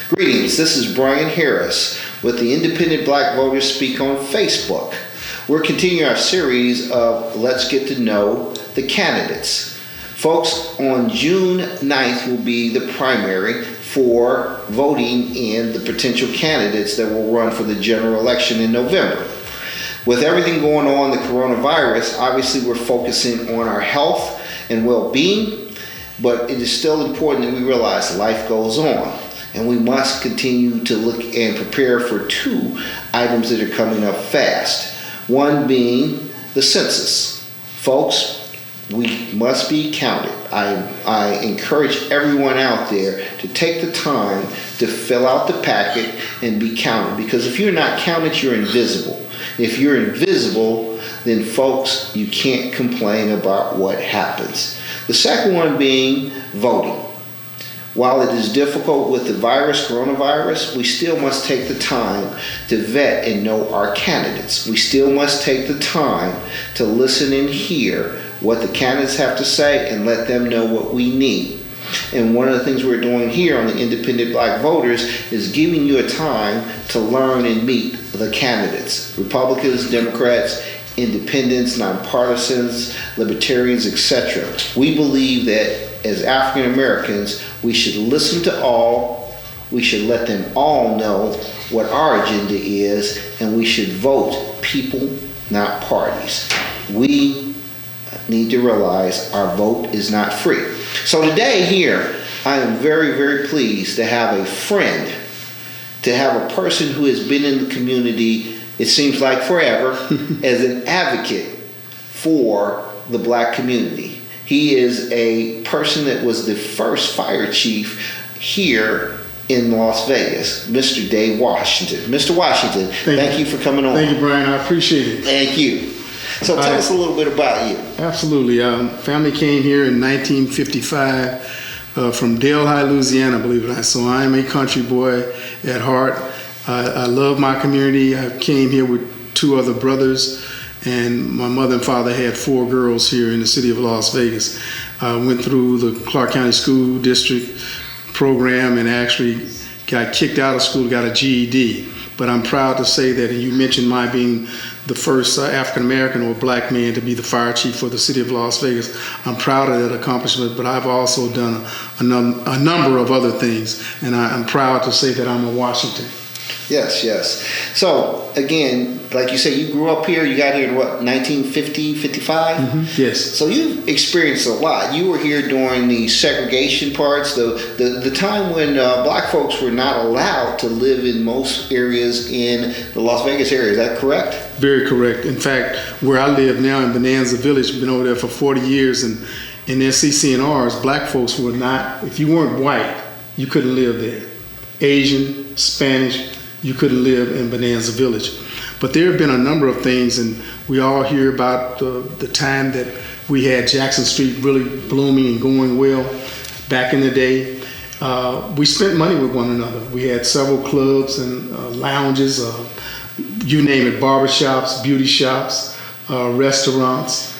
Greetings, this is Brian Harris with the Independent Black Voters Speak on Facebook. We're continuing our series of Let's Get to Know the Candidates. Folks, on June 9th will be the primary for voting in the potential candidates that will run for the general election in November. With everything going on, the coronavirus, obviously we're focusing on our health and well-being, but it is still important that we realize life goes on. And we must continue to look and prepare for two items that are coming up fast. One being the census. Folks, we must be counted. I encourage everyone out there to take the time to fill out the packet and be counted. Because if you're not counted, you're invisible. If you're invisible, then folks, you can't complain about what happens. The second one being voting. While it is difficult with the coronavirus, we still must take the time to vet and know our candidates. We still must take the time to listen and hear what the candidates have to say and let them know what we need. And one of the things we're doing here on the Independent Black Voters is giving you a time to learn and meet the candidates. Republicans, Democrats, independents, nonpartisans, libertarians, etc. We believe that as African Americans, we should listen to all, we should let them all know what our agenda is, and we should vote people, not parties. We need to realize our vote is not free. So today here, I am very, very pleased to have a friend, to have a person who has been in the community, it seems like forever, as an advocate for the black community. He is a person that was the first fire chief here in Las Vegas, Mr. Dave Washington. Mr. Washington, thank you for coming on. Thank you, Brian. I appreciate it. Thank you. So tell us a little bit about you. Absolutely. Family came here in 1955 from Delhi, Louisiana, believe it or not. So I am a country boy at heart. I love my community. I came here with two other brothers, and my mother and father had 4 girls here in the city of Las Vegas. I went through the Clark County School District program and actually got kicked out of school, got a GED. But I'm proud to say that, and you mentioned my being the first African American or black man to be the fire chief for the city of Las Vegas. I'm proud of that accomplishment, but I've also done a number of other things, and I'm proud to say that I'm a Washington. Yes, yes. So, again, like you said, you grew up here. You got here in what, 1950, 55? Mm-hmm. Yes. So you've experienced a lot. You were here during the segregation parts, the time when black folks were not allowed to live in most areas in the Las Vegas area. Is that correct? Very correct. In fact, where I live now in Bonanza Village, been over there for 40 years, and in SCCNRs, black folks were not, if you weren't white, you couldn't live there. Asian, Spanish, you couldn't live in Bonanza Village. But there have been a number of things, and we all hear about the time that we had Jackson Street really blooming and going well back in the day. We spent money with one another. We had several clubs and lounges, you name it, barbershops, beauty shops, restaurants,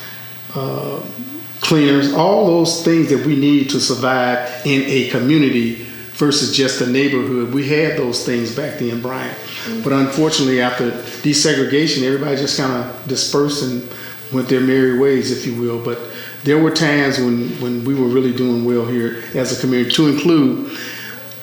cleaners, all those things that we need to survive in a community versus just a neighborhood. We had those things back then, Brian. But unfortunately, after desegregation, everybody just kind of dispersed and went their merry ways, if you will. But there were times when we were really doing well here as a community, to include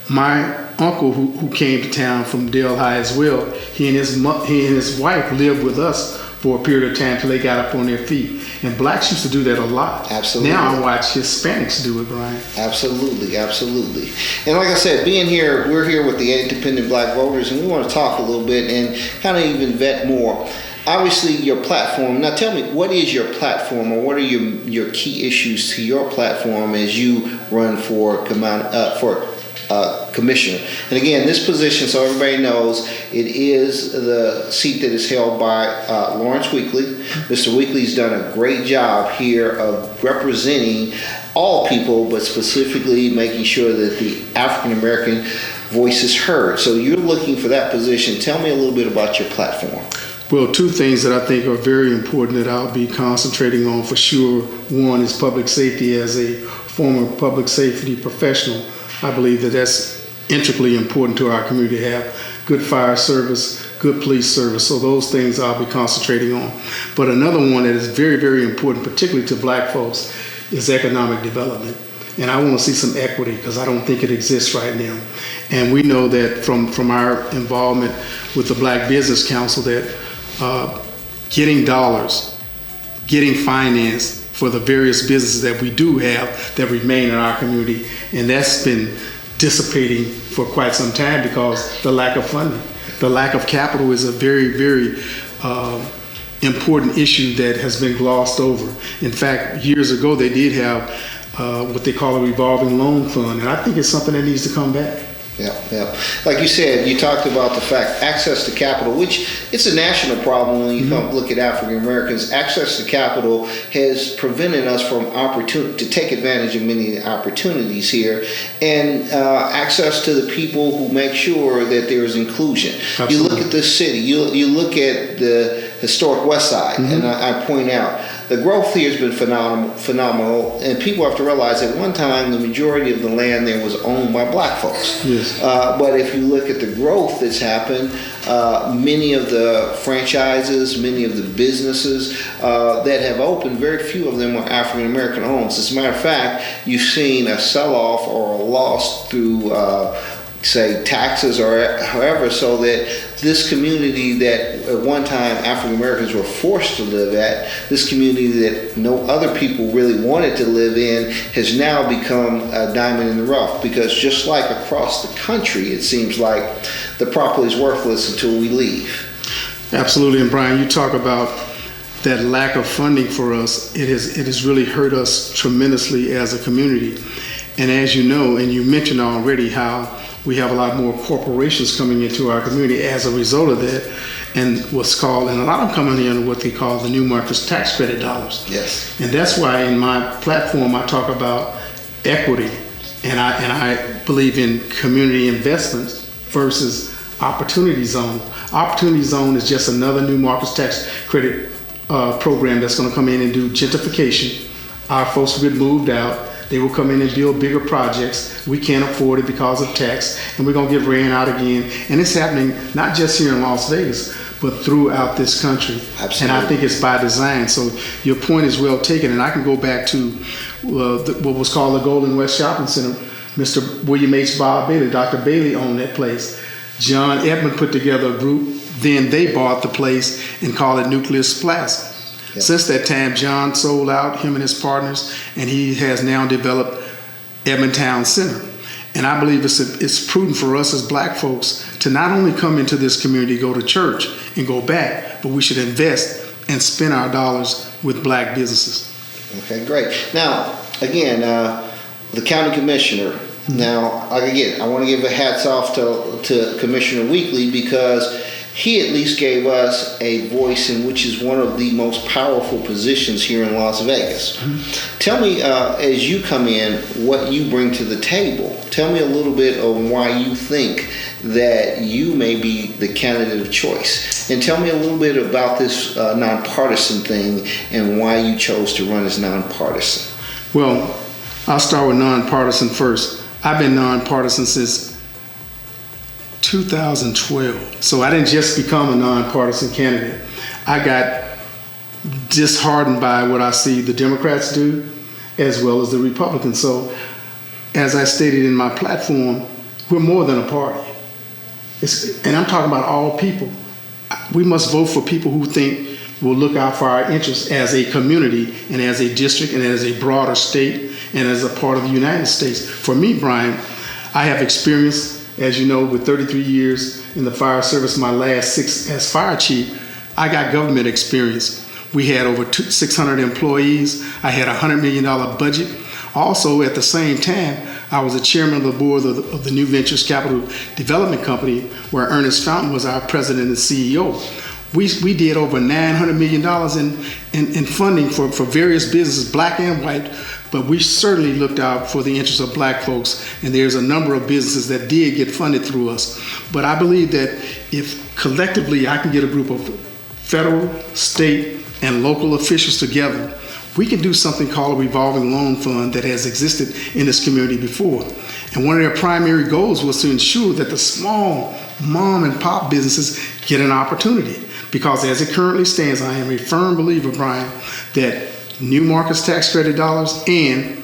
my uncle who came to town from Delhi as well. He and his wife lived with us for a period of time till they got up on their feet. And blacks used to do that a lot. Absolutely. Now I watch Hispanics do it, Brian. Absolutely, absolutely. And like I said, being here, we're here with the Independent Black Voters, and we want to talk a little bit and kind of even vet more. Obviously, your platform. Now tell me, what is your platform, or what are your key issues to your platform as you run for commissioner? And again, this position, so everybody knows, it is the seat that is held by Lawrence Weekley. Mr. Weekley's done a great job here of representing all people, but specifically making sure that the African American voice is heard. So you're looking for that position. Tell me a little bit about your platform. Well, 2 things that I think are very important that I'll be concentrating on for sure. One is public safety. As a former public safety professional, I believe that that's intricately important to our community to have good fire service, good police service. So those things I'll be concentrating on. But another one that is very, very important, particularly to black folks, is economic development. And I want to see some equity because I don't think it exists right now. And we know that from our involvement with the Black Business Council that getting dollars, getting finance for the various businesses that we do have that remain in our community, and that's been dissipating for quite some time because the lack of funding. The lack of capital is a very, very important issue that has been glossed over. In fact, years ago they did have what they call a revolving loan fund, and I think it's something that needs to come back. Yeah. Like you said, you talked about the fact access to capital, which it's a national problem when you come look at African Americans. Access to capital has prevented us from opportunity to take advantage of many opportunities here, and access to the people who make sure that there is inclusion. Absolutely. You look at this city, you look at the historic West Side, and I point out the growth here has been phenomenal, and people have to realize at one time the majority of the land there was owned by black folks. Yes. But if you look at the growth that's happened, many of the franchises, many of the businesses that have opened, very few of them are African American owned. As a matter of fact, you've seen a sell-off or a loss through say taxes or however, so that this community that at one time African Americans were forced to live at, this community that no other people really wanted to live in, has now become a diamond in the rough, because just like across the country, it seems like the property is worthless until we leave. Absolutely. And Brian, you talk about that lack of funding for us. It has really hurt us tremendously as a community. And as you know, and you mentioned already how we have a lot more corporations coming into our community as a result of that, and and a lot of them coming in what they call the new markets tax credit dollars. Yes. And that's why in my platform I talk about equity, and I believe in community investments versus opportunity zone. Opportunity zone is just another new markets tax credit program that's going to come in and do gentrification. Our folks will get moved out. They will come in and build bigger projects. We can't afford it because of tax, and we're going to get ran out again. And it's happening not just here in Las Vegas, but throughout this country. Absolutely. And I think it's by design. So your point is well taken, and I can go back to what was called the Golden West Shopping Center. Mr. William H. Bob Bailey, Dr. Bailey owned that place. John Edmond put together a group. Then they bought the place and called it Nucleus Plaza. Yep. Since that time, John sold out, him and his partners, and he has now developed Edmond Town Center. And I believe it's prudent for us as black folks to not only come into this community, go to church, and go back, but we should invest and spend our dollars with black businesses. Okay, great. Now, again, the county commissioner. Now, again, I want to give a hats off to Commissioner Weekly, because he at least gave us a voice in which is one of the most powerful positions here in Las Vegas. Tell me, as you come in, what you bring to the table. Tell me a little bit of why you think that you may be the candidate of choice. And tell me a little bit about this nonpartisan thing and why you chose to run as nonpartisan. Well, I'll start with nonpartisan first. I've been nonpartisan since 2012. So I didn't just become a nonpartisan candidate. I got disheartened by what I see the Democrats do as well as the Republicans. So as I stated in my platform, we're more than a party. And I'm talking about all people. We must vote for people who think will look out for our interests as a community and as a district and as a broader state and as a part of the United States. For me, Brian, I have experience, as you know, with 33 years in the fire service, my last 6 as fire chief. I got government experience. We had over 600 employees. I had a $100 million budget. Also, at the same time, I was the chairman of the board of the New Ventures Capital Development Company, where Ernest Fountain was our president and CEO. We did over $900 million in funding for various businesses, black and white, but we certainly looked out for the interests of black folks, and there's a number of businesses that did get funded through us. But I believe that if collectively I can get a group of federal, state, and local officials together, we can do something called a revolving loan fund that has existed in this community before. And one of their primary goals was to ensure that the small mom and pop businesses get an opportunity. Because as it currently stands, I am a firm believer, Brian, that new markets tax credit dollars and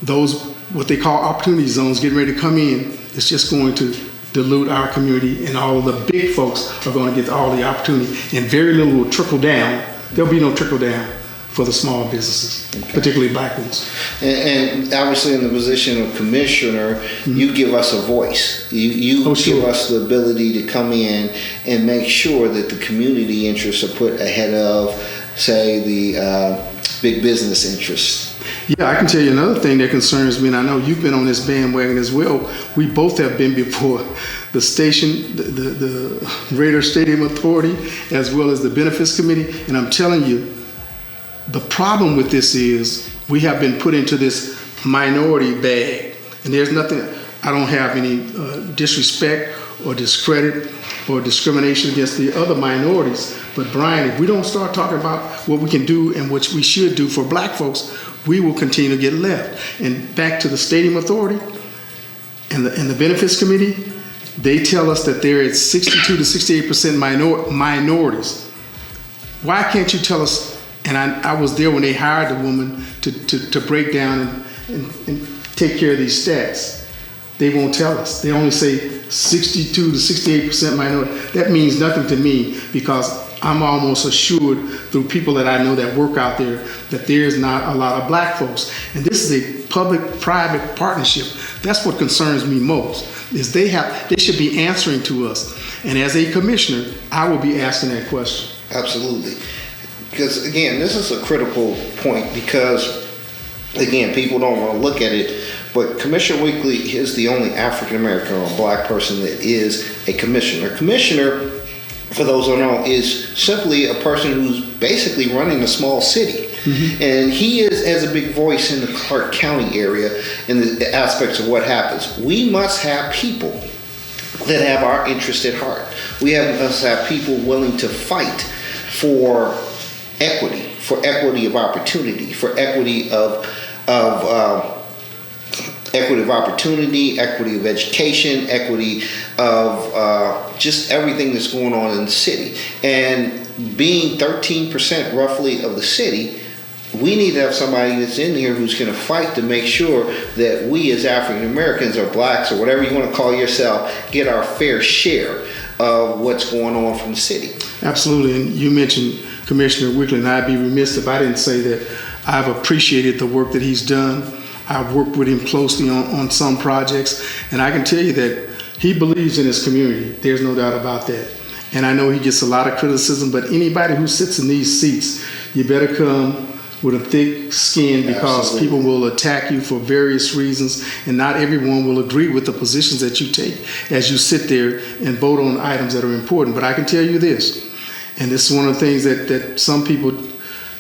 those what they call opportunity zones getting ready to come in, it's just going to dilute our community, and all of the big folks are going to get all the opportunity, and very little will trickle down. There'll be no trickle down for the small businesses, particularly black ones. And obviously in the position of commissioner, you give us a voice. You give us the ability to come in and make sure that the community interests are put ahead of, say, the big business interests. Yeah, I can tell you another thing that concerns me, and I know you've been on this bandwagon as well. We both have been before the station, the Raider Stadium Authority, as well as the Benefits Committee, and I'm telling you, the problem with this is we have been put into this minority bag, and there's nothing, I don't have any disrespect or discredit or discrimination against the other minorities, but Brian, if we don't start talking about what we can do and what we should do for black folks, we will continue to get left. And back to the Stadium Authority and the Benefits Committee, they tell us that they're at 62 to 68% minorities. Why can't you tell us, and I was there when they hired the woman to break down and take care of these stats. They won't tell us. They only say 62 to 68% minority. That means nothing to me, because I'm almost assured through people that I know that work out there that there's not a lot of black folks. And this is a public-private partnership. That's what concerns me most, is they should be answering to us. And as a commissioner, I will be asking that question. Absolutely. Because again, this is a critical point, because again, people don't want to look at it, but Commissioner Weekly is the only African American or black person that is a commissioner. A commissioner, for those who don't know, is simply a person who's basically running a small city. Mm-hmm. And he has a big voice in the Clark County area in the aspects of what happens. We must have people that have our interest at heart. We must have people willing to fight for equity of opportunity, for equity of opportunity, equity of education, equity of just everything that's going on in the city. And being 13% roughly of the city, we need to have somebody that's in here who's going to fight to make sure that we as African Americans or blacks or whatever you want to call yourself get our fair share of what's going on from the city. Absolutely. And you mentioned Commissioner Weekly, and I'd be remiss if I didn't say that I've appreciated the work that he's done. I've worked with him closely on some projects, and I can tell you that he believes in his community. There's no doubt about that. And I know he gets a lot of criticism, but anybody who sits in these seats, you better come with a thick skin, because Absolutely. People will attack you for various reasons, and not everyone will agree with the positions that you take as you sit there and vote on items that are important. But I can tell you this, and this is one of the things that some people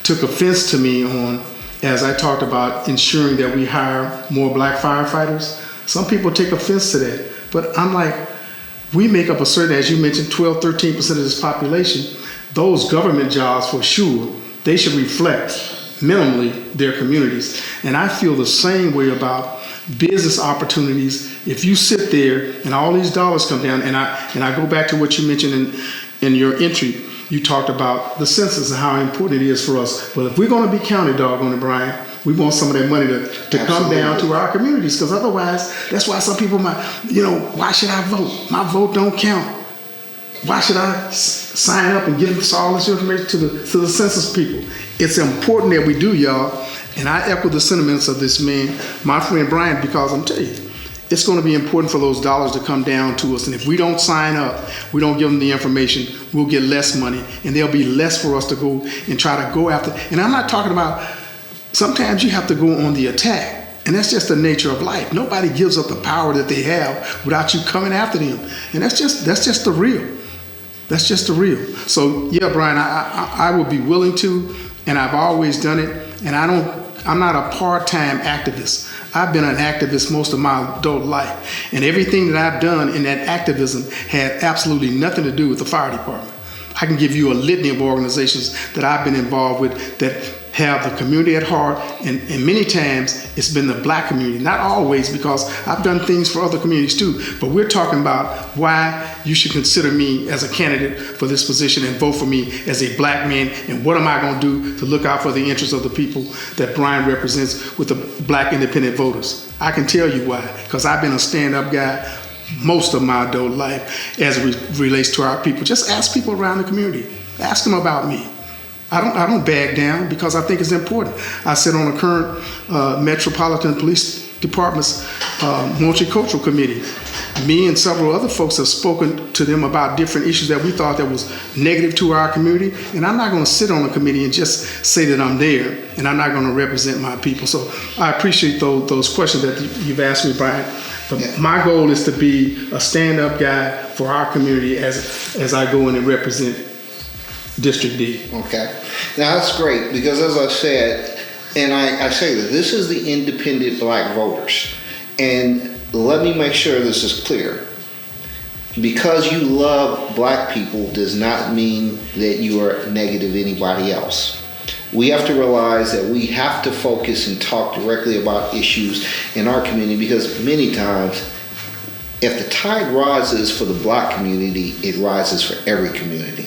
took offense to me on, as I talked about ensuring that we hire more black firefighters. Some people take offense to that, but I'm like, we make up a certain, as you mentioned, 12, 13% of this population. Those government jobs, for sure, they should reflect minimally their communities. And I feel the same way about business opportunities. If you sit there and all these dollars come down, and I go back to what you mentioned in your entry, you talked about the census and how important it is for us. Well, if we're going to be counted, doggone it, Brian, we want some of that money to come down to our communities, because otherwise, that's why some people might, why should I vote? My vote don't count. Why should I sign up and give us all this information to the census people? It's important that we do, y'all. And I echo the sentiments of this man, my friend Brian, because I'm telling you, it's going to be important for those dollars to come down to us. And if we don't sign up, we don't give them the information, we'll get less money, and there'll be less for us to go and try to go after. And I'm not talking about, sometimes you have to go on the attack. And that's just the nature of life. Nobody gives up the power that they have without you coming after them. And that's just the real. That's just the real. So yeah, Brian, I would be willing to, and I've always done it. And I'm not a part-time activist. I've been an activist most of my adult life. And everything that I've done in that activism had absolutely nothing to do with the fire department. I can give you a litany of organizations that I've been involved with that have the community at heart, and many times it's been the black community. Not always, because I've done things for other communities too, but we're talking about why you should consider me as a candidate for this position and vote for me as a black man, and what am I going to do to look out for the interests of the people that Brian represents with the black independent voters. I can tell you why, because I've been a stand-up guy most of my adult life as it relates to our people. Just ask people around the community. Ask them about me. I don't back down because I think it's important. I sit on the current Metropolitan Police Department's Multicultural Committee. Me and several other folks have spoken to them about different issues that we thought that was negative to our community, and I'm not going to sit on a committee and just say that I'm there, and I'm not going to represent my people. So I appreciate those questions that you've asked me, Brian. But my goal is to be a stand-up guy for our community as I go in and represent District D. Okay. Now that's great, because as I said, and I say that this is the independent black voters. And let me make sure this is clear. Because you love black people does not mean that you are negative to anybody else. We have to realize that we have to focus and talk directly about issues in our community, because many times, if the tide rises for the black community, it rises for every community.